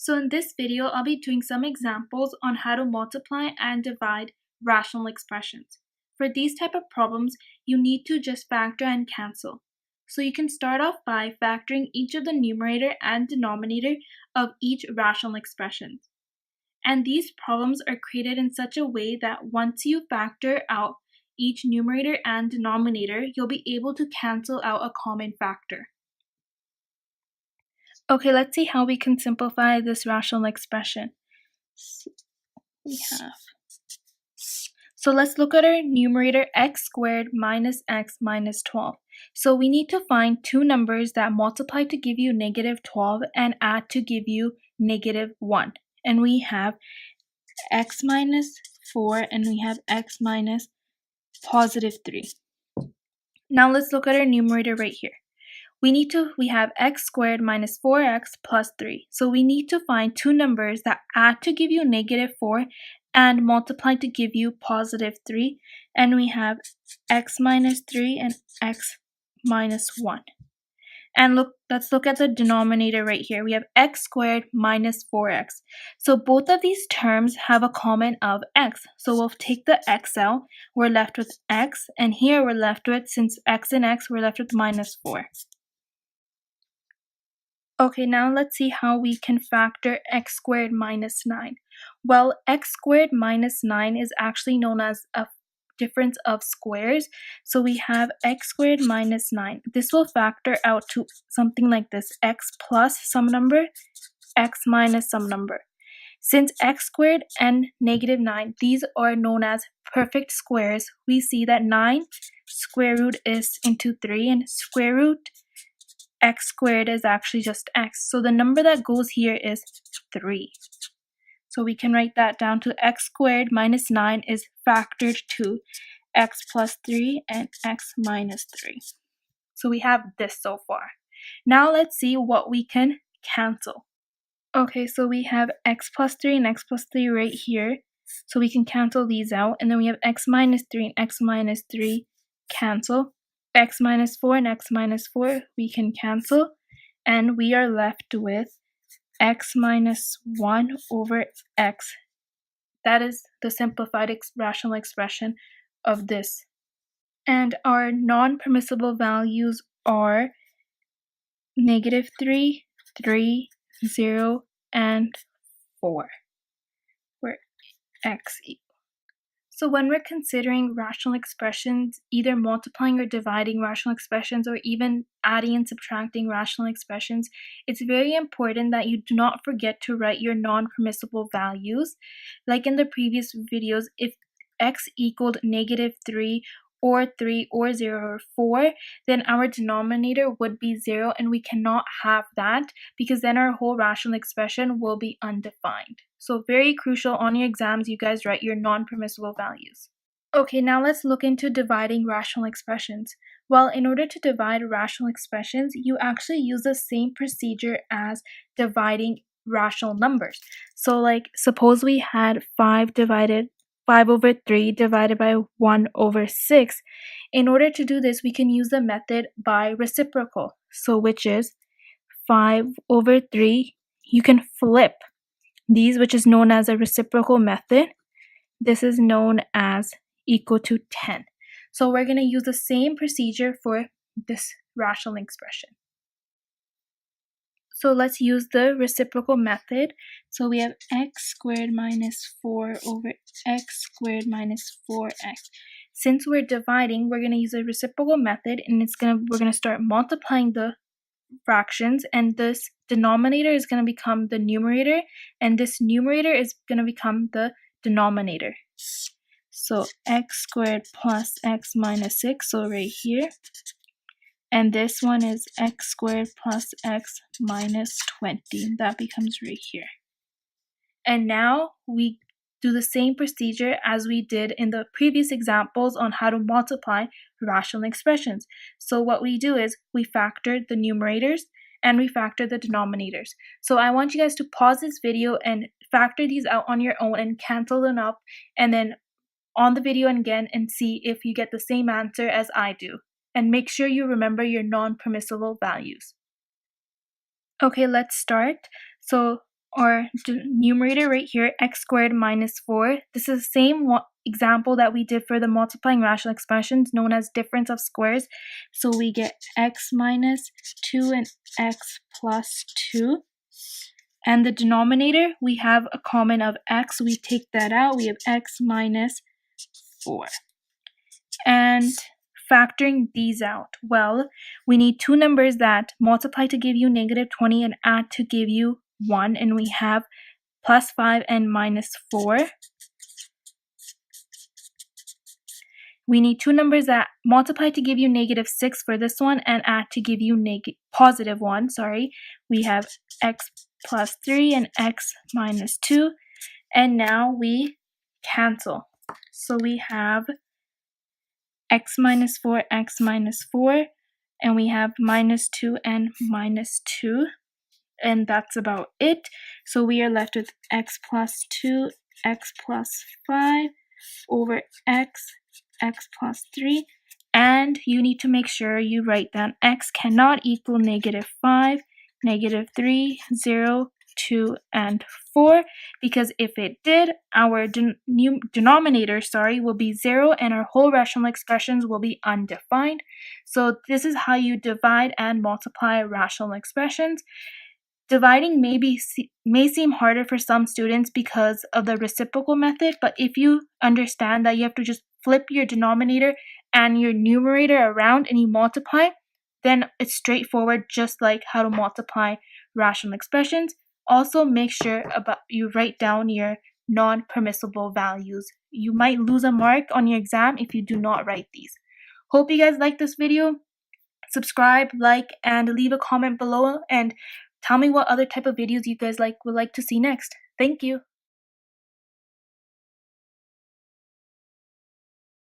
So in this video, I'll be doing some examples on how to multiply and divide rational expressions. For these type of problems, you need to just factor and cancel. So you can start off by factoring each of the numerator and denominator of each rational expression. And these problems are created in such a way that once you factor out each numerator and denominator, you'll be able to cancel out a common factor. Okay, let's see how we can simplify this rational expression. So let's look at our numerator x squared minus x minus 12. So we need to find two numbers that multiply to give you negative 12 and add to give you negative 1. And we have x minus 4 and we have x minus positive 3. Now let's look at our numerator right here. We have x squared minus 4x plus 3. So we need to find two numbers that add to give you negative 4 and multiply to give you positive 3. And we have x minus 3 and x minus 1. And let's look at the denominator right here. We have x squared minus 4x. So both of these terms have a common of x. So we'll take the x out. We're left with x. And here we're left with, since x and x, we're left with minus 4. Okay, now let's see how we can factor x squared minus 9. Well, x squared minus 9 is actually known as a difference of squares. So we have x squared minus 9. This will factor out to something like this: x plus some number, x minus some number. Since x squared and negative 9, these are known as perfect squares, we see that 9 square root is into 3 and square root x squared is actually just x. So the number that goes here is 3. So we can write that down to x squared minus 9 is factored to x plus 3 and x minus 3. So we have this so far. Now let's see what we can cancel. Okay, so we have x plus 3 and x plus 3 right here. So we can cancel these out. And then we have x minus 3 and x minus 3 cancel. X minus 4 and x minus 4 we can cancel, and we are left with x minus 1 over x. That is the simplified rational expression of this. And our non-permissible values are negative 3, 3, 0, and 4, where x equals. So when we're considering rational expressions, either multiplying or dividing rational expressions, or even adding and subtracting rational expressions, it's very important that you do not forget to write your non-permissible values. Like in the previous videos, if x equaled negative 3 or 3 or 0 or 4, then our denominator would be 0, and we cannot have that because then our whole rational expression will be undefined. So very crucial on your exams, you guys write your non-permissible values. Okay, now let's look into dividing rational expressions. Well, in order to divide rational expressions, you actually use the same procedure as dividing rational numbers. So like, suppose we had 5 over 3 divided by 1 over 6. In order to do this, we can use the method by reciprocal. So which is 5 over 3, you can flip these, which is known as a reciprocal method. This is known as equal to 10. So we're going to use the same procedure for this rational expression. So let's use the reciprocal method. So we have x squared minus 4 over x squared minus 4x. Since we're dividing, we're going to use a reciprocal method, and we're going to start multiplying the fractions, and this denominator is going to become the numerator, and this numerator is going to become the denominator. So x squared plus x minus 6, so right here. And this one is x squared plus x minus 20. That becomes right here. And now we do the same procedure as we did in the previous examples on how to multiply rational expressions. So what we do is we factor the numerators and we factor the denominators. So I want you guys to pause this video and factor these out on your own and cancel them up, and then on the video again and see if you get the same answer as I do. And make sure you remember your non-permissible values. Okay, let's start. So our numerator right here, x squared minus 4. This is the same example that we did for the multiplying rational expressions known as difference of squares. So we get x minus 2 and x plus 2. And the denominator, we have a common of x. So we take that out. We have x minus 4. And factoring these out, well, we need two numbers that multiply to give you negative 20 and add to give you 1. And we have plus 5 and minus 4. We need two numbers that multiply to give you negative 6 for this one and add to give you positive 1. We have x plus 3 and x minus 2. And now we cancel. So we have x minus 4, and we have minus 2 and minus 2. And that's about it. So we are left with x plus 2, x plus 5 over x plus 3. And you need to make sure you write down x cannot equal negative 5, negative 3, 0, 2, and 4, because if it did, our denominator will be 0 and our whole rational expressions will be undefined. So this is how you divide and multiply rational expressions. Dividing may seem harder for some students because of the reciprocal method, but if you understand that you have to just flip your denominator and your numerator around and you multiply, then it's straightforward, just like how to multiply rational expressions. Also, make sure you write down your non-permissible values. You might lose a mark on your exam if you do not write these. Hope you guys like this video. Subscribe, like, and leave a comment below, and tell me what other type of videos you guys would like to see next. Thank you.